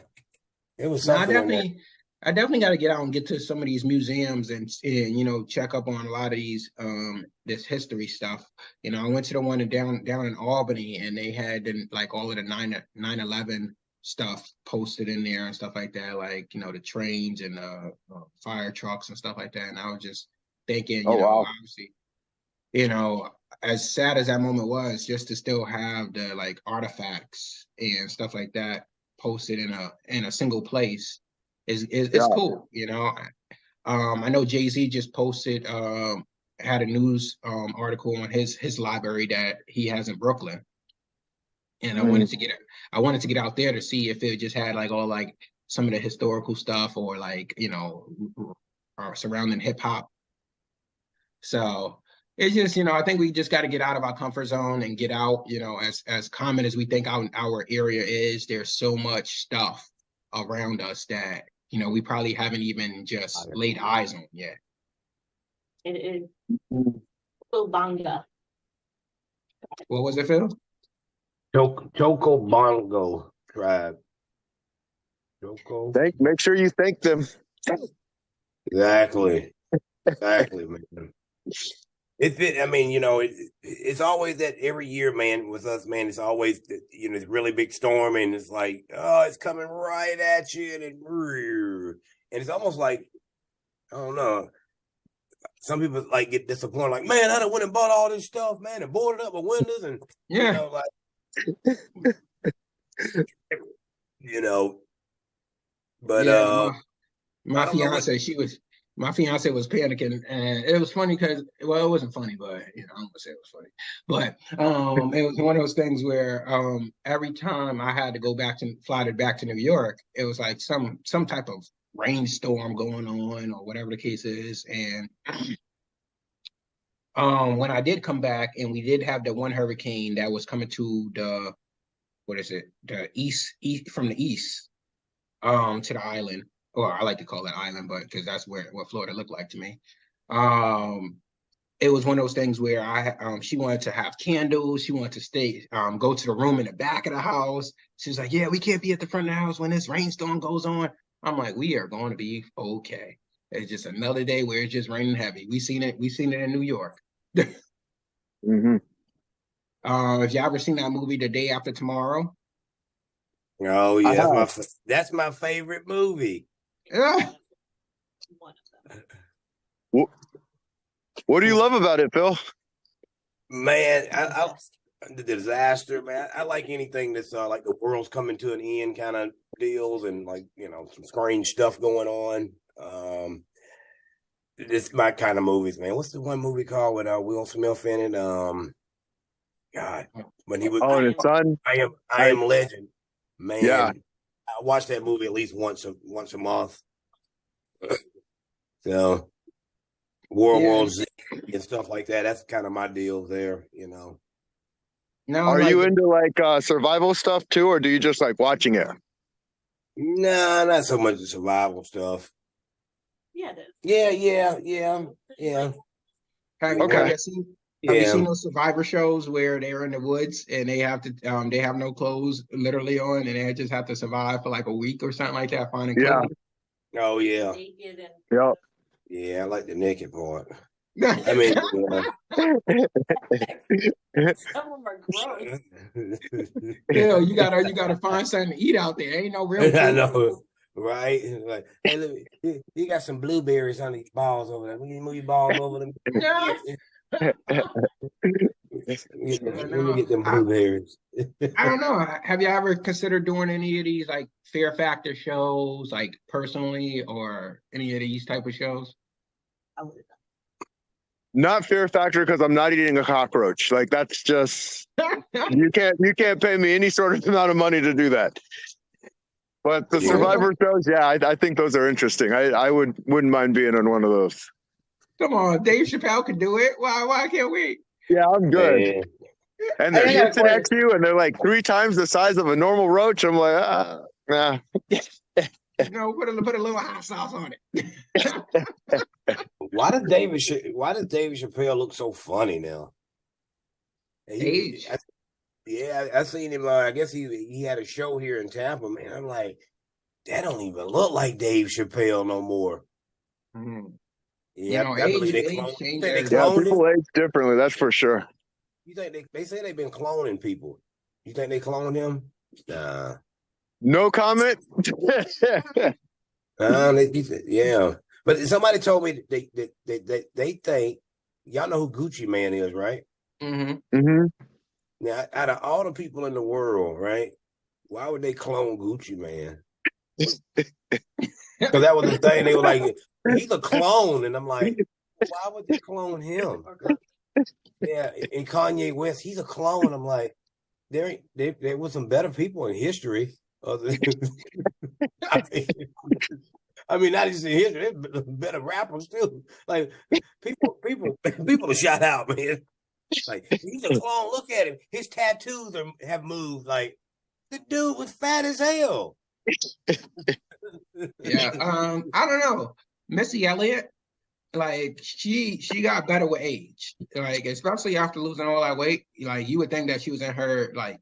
It was No, something. I definitely got to get out and get to some of these museums and check up on a lot of these this history stuff. I went to the one down in Albany, and they had like all of the 9/11 stuff posted in there and stuff like that, like the trains and fire trucks and stuff like that. And I was just thinking, wow. obviously, as sad as that moment was, just to still have the like artifacts and stuff like that posted in a single place is cool. I know Jay-Z just posted had a news article on his library that he has in Brooklyn, and I wanted to get out there to see if it just had like all like some of the historical stuff or like surrounding hip hop. So it's just, I think we just got to get out of our comfort zone and get out. As common as we think our area is, there's so much stuff around us that we probably haven't even just laid eyes on yet. It is Banga. What was it, Phil? Chocobongo tribe. Choco. Make sure you thank them. Exactly, man. It's always that every year, man, with us, man, it's always, this really big storm, and it's like, oh, it's coming right at you, and it's almost like, I don't know, some people like get disappointed, like, man, I done went and bought all this stuff, man, and boarded up my windows, and, but, yeah, my fiance was panicking, and it was funny because, well, it wasn't funny, but I'm gonna say it was funny. But it was one of those things where every time I had to fly back to New York, it was like some type of rainstorm going on or whatever the case is. And when I did come back, and we did have the one hurricane that was coming to the east from the east to the island. Or I like to call it island, but because that's what Florida looked like to me. It was one of those things where she wanted to have candles. She wanted to stay, go to the room in the back of the house. She was like, yeah, we can't be at the front of the house when this rainstorm goes on. I'm like, we are going to be okay. It's just another day where it's just raining heavy. We seen it in New York. Mm-hmm. Have you ever seen that movie, The Day After Tomorrow? Oh yeah, that's my favorite movie. Yeah. What do you love about it, Phil? Man, I the disaster, man. I like anything that's like the world's coming to an end kind of deals, and like some strange stuff going on. It's my kind of movies, man. What's the one movie called with Will Smith in it? God, when he was the Son. I Am Legend, man. Yeah. I watch that movie at least once a month. So World Z and stuff like that. That's kind of my deal there, No, Are you into like survival stuff too, or do you just like watching it? Nah, not so much the survival stuff. Yeah, it is. Yeah. Have Okay. you seen Have you Yeah. seen those Survivor shows where they're in the woods and they have no clothes literally on and they just have to survive for like a week or something like that, finding Yeah. clothes? Oh yeah. Naked and Yep. Yeah, I like the naked part. I mean, some of them are gross. Hell, you gotta find something to eat out there. Ain't no real I food. know, right? Like, hey, look, you got some blueberries on these balls over there. Let me move your balls over them. Yeah. Let me get them I, blueberries. I don't know. Have you ever considered doing any of these like Fear Factor shows, like personally, or any of these type of shows? I would- Not Fear Factor because I'm not eating a cockroach. Like that's just you can't pay me any sort of amount of money to do that. But the Yeah. Survivor shows, yeah, I think those are interesting. I wouldn't mind being on one of those. Come on, Dave Chappelle can do it. Why can't we? Yeah, I'm good. Man. And Hey, they're I got a hissing question. at you, and they're like 3 times the size of a normal roach. I'm like, nah. No, put a little hot sauce on it. Why does David Chappelle look so funny now? Age. I seen him. I guess he had a show here in Tampa, man. I'm like, that don't even look like Dave Chappelle no more. Mhm. Yeah, You know, I believe they age cloned. changes Think they everything. Yeah, cloned him? people age differently, that's for sure. You think they say they've been cloning people? You think they cloned him? Nah. No comment. Yeah. But somebody told me that they think y'all know who Gucci Man is, right? Mm-hmm. hmm Now, out of all the people in the world, right? Why would they clone Gucci Man? Because that was the thing. They were like, he's a clone, and I'm like, why would they clone him? Yeah, and Kanye West, he's a clone. I'm like, there was some better people in history. Other than, I mean, not just in history, there's better rappers too. Like people are shot out, man. Like he's a clone. Look at him. His tattoos have moved. Like the dude was fat as hell. Yeah. I don't know. Missy Elliott, like she got better with age. Like, especially after losing all that weight. Like you would think that she was in her like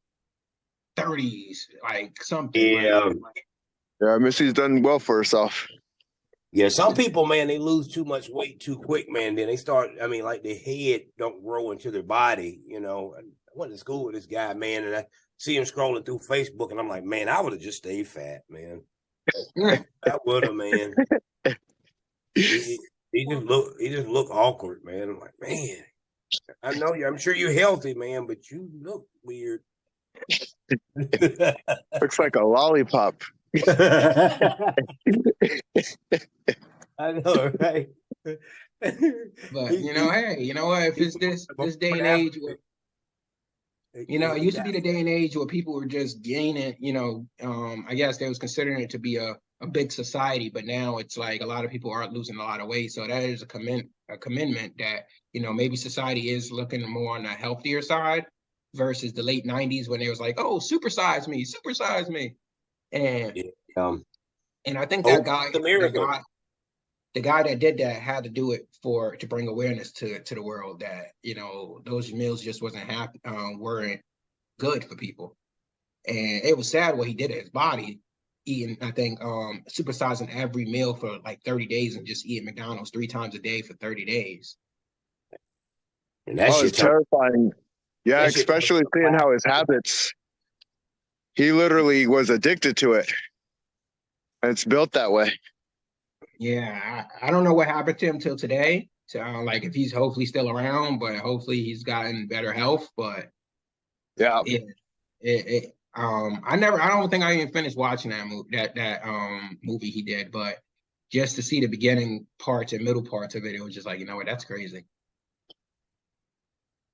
30s, like something. Yeah. Yeah, Missy's done well for herself. Yeah, some people, man, they lose too much weight too quick, man. Then they start, I mean, like their head don't grow into their body, you know. I went to school with this guy, man, and I see him scrolling through Facebook, and I'm like, man, I would have just stayed fat, man. I would have, man. He just look awkward, man. I'm like, man, I know you. I'm sure you're healthy, man, but you look weird. Looks like a lollipop. I know, right? But you know, hey, you know what? If it's this day and age where, you know, it used to be the day and age where people were just gaining, you know, I guess they was considering it to be a big society, but now it's like a lot of people are losing a lot of weight. So that is a commitment that, you know, maybe society is looking more on the healthier side versus the late 90s when it was like, oh, supersize me. And and I think that guy, the guy that did that had to do it to bring awareness to the world that, you know, those meals just weren't good for people. And it was sad what he did to his body, eating, I think, supersizing every meal for like 30 days and just eating McDonald's 3 times a day for 30 days. And that shit's terrifying. Yeah, especially seeing how his habits, he literally was addicted to it. And it's built that way. Yeah, I don't know what happened to him till today. So, like, if he's hopefully still around, but hopefully he's gotten better health. But yeah, I don't think I even finished watching that movie he did. But just to see the beginning parts and middle parts of it was just like, you know what, that's crazy.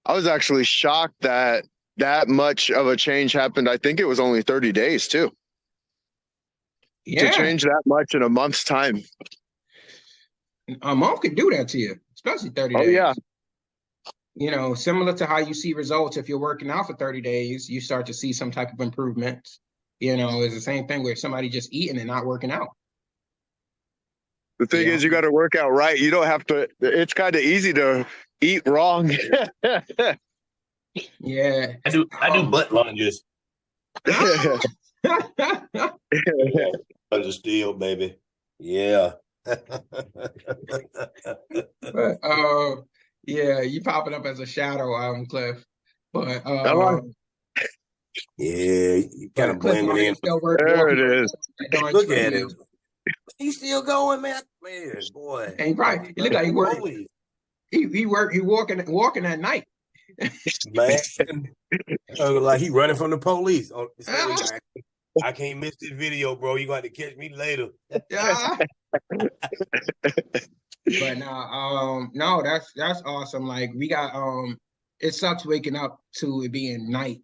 I was actually shocked that much of a change happened. I think it was only 30 days too. Yeah. To change that much in a month's time. A month could do that to you, especially 30 days. Yeah. You know, similar to how you see results if you're working out for 30 days, you start to see some type of improvements. You know, it's the same thing with somebody just eating and not working out. The thing is, you got to work out right. You don't have to. It's kind of easy to eat wrong. Yeah. I do butt lunges. Yeah, lunges still, baby. Yeah. But yeah, you popping up as a shadow, Cliff. But Come on. Yeah, you kind of Cliff blending in. still There walking it is. that darn Look at him. treadmill. He's still going, man. Man, boy. And he look like he work. Holy, He walking at night. man. Like he running from the police. Oh, I can't miss this video, bro. You got to catch me later. Yeah. But no, that's awesome. Like we got it sucks waking up to it being night,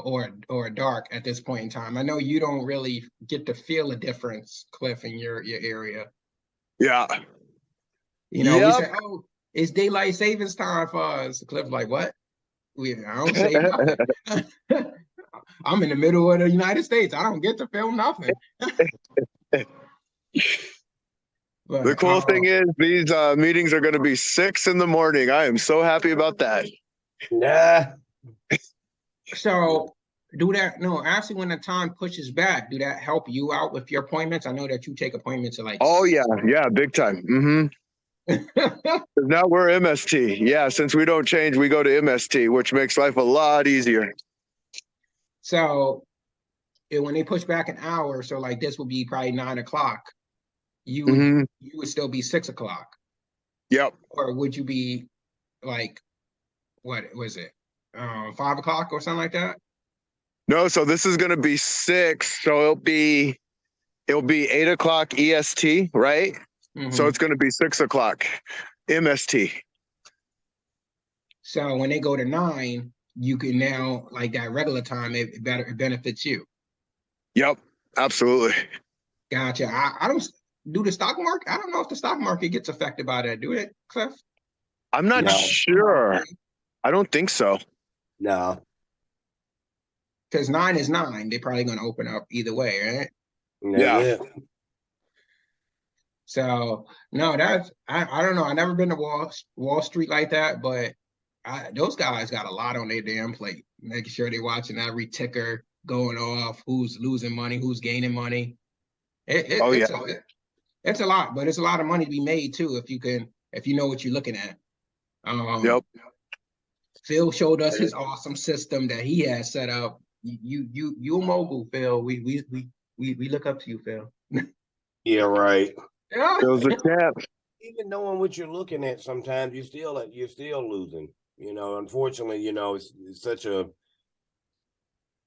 or dark at this point in time. I know you don't really get to feel a difference, Cliff, in your area. Yeah. We say, oh, it's daylight savings time for us. Cliff, like, what? I don't save nothing. I'm in the middle of the United States. I don't get to feel nothing. But, The cool thing is these meetings are going to be 6 in the morning. I am so happy about that. Nah. So do that. No, actually, when the time pushes back, do that help you out with your appointments? I know that you take appointments at like. Oh yeah, big time. Now we're MST. Yeah, since we don't change, we go to MST, which makes life a lot easier. So when they push back an hour, so like this would be probably 9 o'clock. You would still be 6 o'clock. Yep. Or would you be like, what was it? 5 o'clock or something like that? No, so this is going to be 6. So it'll be 8 o'clock EST, right? So it's going to be 6 o'clock MST. So when they go to 9, you can now, like that regular time, it benefits you. Yep, absolutely. Gotcha. I don't do the stock market. I don't know if the stock market gets affected by that. Do it, Cliff? I'm not sure. I don't think so. No. Because 9 is 9. They're probably going to open up either way, right? Yeah. So no, I don't know. I've never been to Wall Street like that, but those guys got a lot on their damn plate, making sure they're watching every ticker going off, who's losing money, who's gaining money. It's a lot, but it's a lot of money to be made too if you know what you're looking at. Yep. Phil showed us his awesome system that he has set up. You a mogul, Phil. We look up to you, Phil. Yeah, right. Yeah. Phil's a champ. Even knowing what you're looking at, sometimes you're still losing. Unfortunately, it's such a,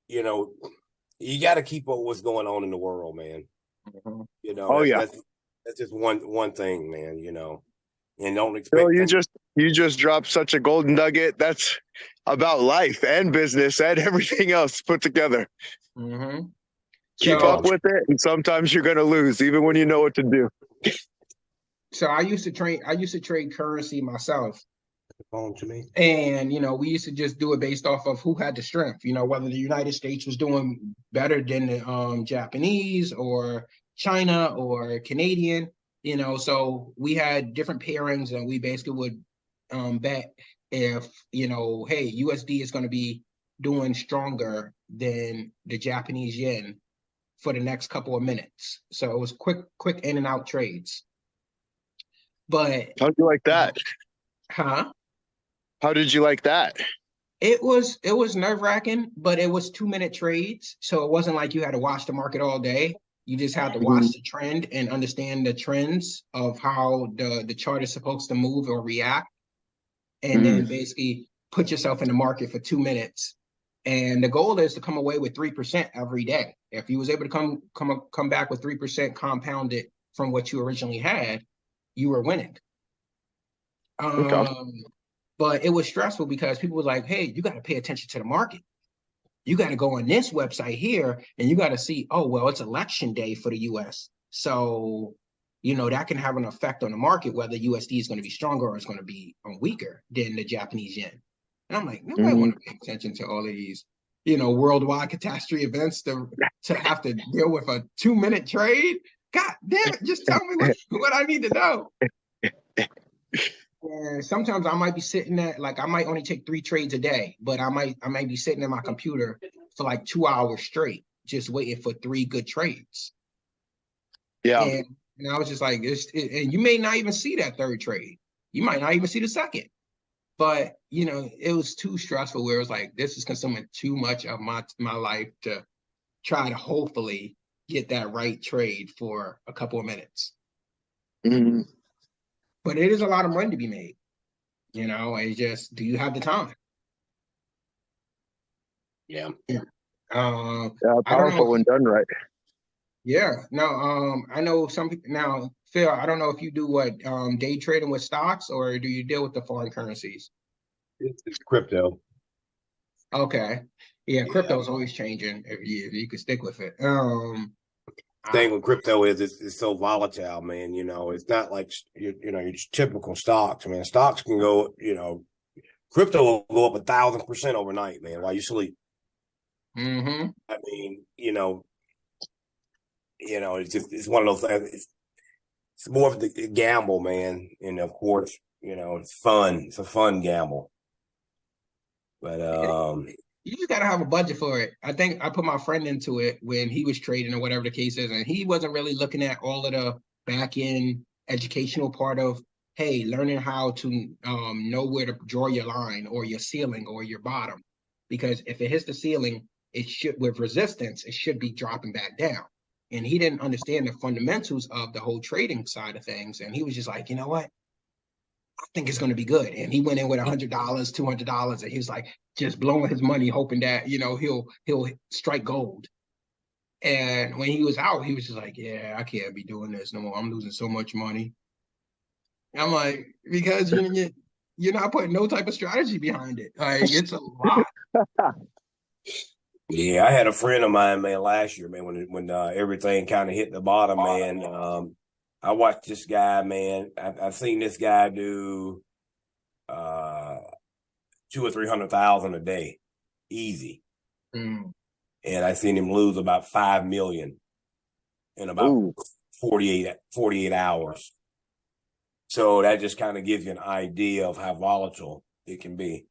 you got to keep up with what's going on in the world, man. That's just one thing, man. And don't expect. Phil, you just dropped such a golden nugget. That's about life and business and everything else put together. Keep up with it, and sometimes you're going to lose, even when you know what to do. So I used to trade currency myself. To me. And we used to just do it based off of who had the strength. Whether the United States was doing better than the Japanese or China or Canadian. So we had different pairings, and we basically would bet if hey, USD is going to be doing stronger than the Japanese yen for the next couple of minutes. So it was quick in and out trades. But how'd you like that? Huh? How did you like that? It was nerve-wracking, but it was 2-minute trades. So it wasn't like you had to watch the market all day. You just had to watch the trend and understand the trends of how the chart is supposed to move or react. And then basically put yourself in the market for 2 minutes. And the goal is to come away with 3% every day. If you was able to come back with 3% compounded from what you originally had, you were winning. But it was stressful because people were like, hey, you got to pay attention to the market. You got to go on this website here and you got to see, oh, well, it's election day for the US. So, that can have an effect on the market, whether USD is going to be stronger or it's going to be weaker than the Japanese yen. And I'm like, nobody want to pay attention to all of these, worldwide catastrophe events to have to deal with a 2-minute trade. God damn it, just tell me what I need to know. And sometimes I might be sitting at like I might only take 3 trades a day, but I might be sitting at my computer for like 2 hours straight, just waiting for 3 good trades. Yeah. And I was just like, and you may not even see that third trade. You might not even see the second. But it was too stressful where it was like, this is consuming too much of my life to try to hopefully get that right trade for a couple of minutes. Mhm. But it is a lot of money to be made. It's just, do you have the time? Yeah. Yeah, I don't powerful know. when done right. Yeah. No, I know some people now, Phil, I don't know if you do what day trading with stocks or do you deal with the foreign currencies? It's crypto. Okay. Yeah, Yeah. crypto is always changing if you could stick with it. Thing with crypto is it's so volatile, man. It's not like your typical stocks, man. Stocks can go, crypto will go up 1,000% overnight, man, while you sleep. Mm-hmm. I mean, it's one of those. It's more of the gamble, man, and of course, it's fun. It's a fun gamble, but You just gotta have a budget for it. I think I put my friend into it when he was trading or whatever the case is, and he wasn't really looking at all of the back end educational part of, hey, learning how to know where to draw your line or your ceiling or your bottom. Because if it hits the ceiling, it should, with resistance, it should be dropping back down. And he didn't understand the fundamentals of the whole trading side of things. And he was just like, you know what? I think it's going to be good. And he went in with $100, $200, and he was like just blowing his money, hoping that he'll strike gold. And when he was out, he was just like, "Yeah, I can't be doing this no more. I'm losing so much money." And I'm like, because you're not putting no type of strategy behind it. Like it's a lot. yeah, I had a friend of mine, man, last year, man, when everything kind of hit the bottom, man. I watched this guy, man. I've seen this guy do 200,000 or 300,000 a day, easy. Mm. And I seen him lose about 5 million in about Ooh. 48 hours. So that just kind of gives you an idea of how volatile it can be,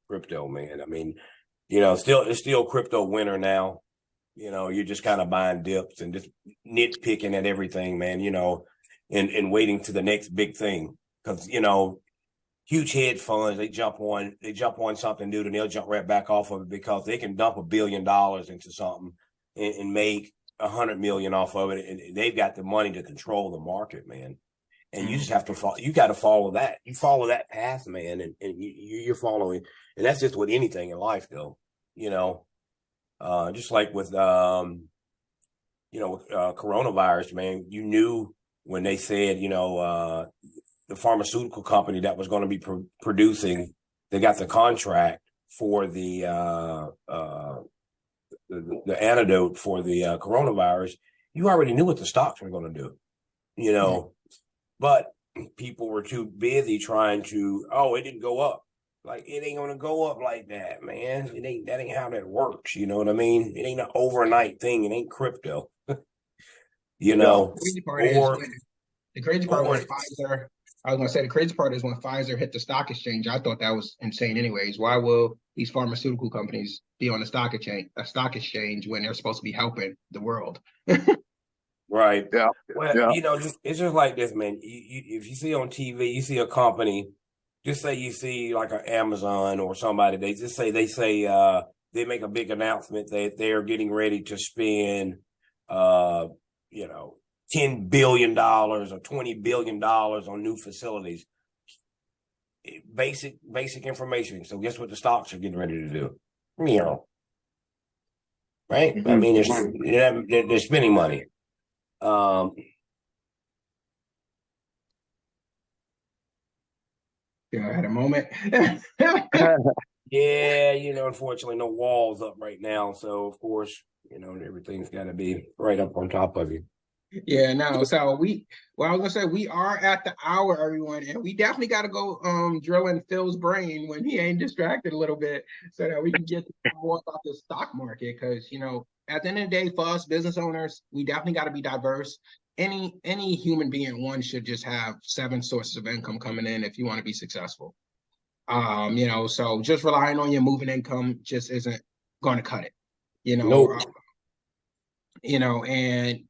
crypto, man. I mean, it's still crypto winter now. You're just kind of buying dips and just nitpicking at everything, man, and waiting to the next big thing. Because, huge hedge funds, they jump on something new and they'll jump right back off of it because they can dump $1 billion into something and make 100 million off of it. And they've got the money to control the market, man. And you just have to follow, you got to follow that. You follow that path, man. And you're following. And that's just with anything in life, though, just like with, coronavirus, man, you knew when they said, the pharmaceutical company that was going to be producing, they got the contract for the antidote for the coronavirus. You already knew what the stocks were going to do, but people were too busy trying to, it didn't go up. Like, it ain't going to go up like that, man. That ain't how that works. You know what I mean? It ain't an overnight thing. It ain't crypto, The crazy part was Pfizer. I was going to say the crazy part is when Pfizer hit the stock exchange, I thought that was insane anyways. Why will these pharmaceutical companies be on the stock exchange when they're supposed to be helping the world? Right. Yeah. Well, Yeah. it's just like this, man. If you see on TV, you see a company, just say you see like an Amazon or somebody, they say they make a big announcement that they're getting ready to spend $10 billion or $20 billion on new facilities. Basic information. So guess what the stocks are getting ready to do? Right? I mean, they're spending money. Yeah, I had a moment. Yeah, unfortunately, no walls up right now. So, of course, everything's got to be right up on top of you. Yeah, no. So I was gonna say we are at the hour, everyone, and we definitely got to go drill in Phil's brain when he ain't distracted a little bit, so that we can get more about the stock market. Because at the end of the day, for us business owners, we definitely got to be diverse. any human being, one should just have 7 sources of income coming in if you want to be successful. So just relying on your moving income just isn't going to cut it. Nope. And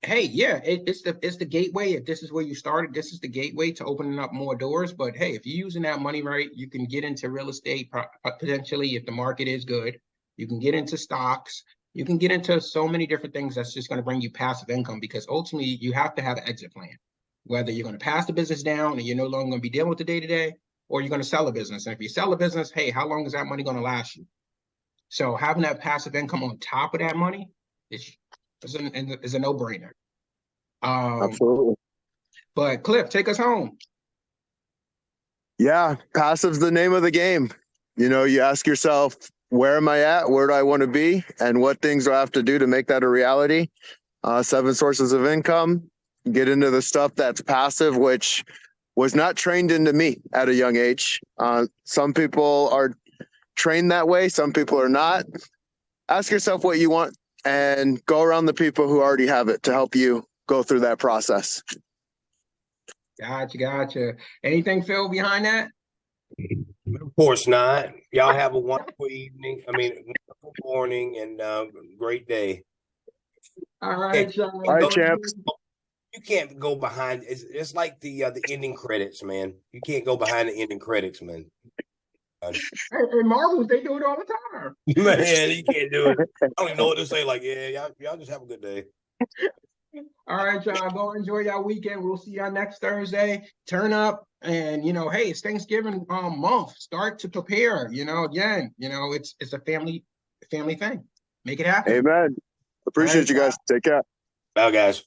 hey, yeah, it's the gateway. If this is where you started, this is the gateway to opening up more doors. But hey, if you're using that money right, you can get into real estate potentially if the market is good. You can get into stocks. You can get into so many different things that's just going to bring you passive income, because ultimately you have to have an exit plan. Whether you're going to pass the business down and you're no longer going to be dealing with the day-to-day, or you're going to sell a business. And if you sell a business, hey, how long is that money going to last you? So having that passive income on top of that money is a no-brainer. Absolutely. But Cliff, take us home. Yeah, passive's the name of the game. You ask yourself, where am I at? Where do I want to be? And what things do I have to do to make that a reality? 7 sources of income. Get into the stuff that's passive, which was not trained into me at a young age. Some people are trained that way. Some people are not. Ask yourself what you want and go around the people who already have it to help you go through that process. Gotcha. Anything, Phil, behind that? Of course not. Y'all have a wonderful evening. Wonderful morning and great day. All right, John. All right, champs. You can't go behind. It's like the ending credits, man. You can't go behind the ending credits, man. And Marvels, they do it all the time. Man, you can't do it. I don't even know what to say. Like, yeah, y'all just have a good day. All right, y'all. Go enjoy y'all weekend. We'll see y'all next Thursday. Turn up, and hey, it's Thanksgiving month. Start to prepare. Again, it's a family thing. Make it happen. Amen. Appreciate you guys. Take care. Bye, guys.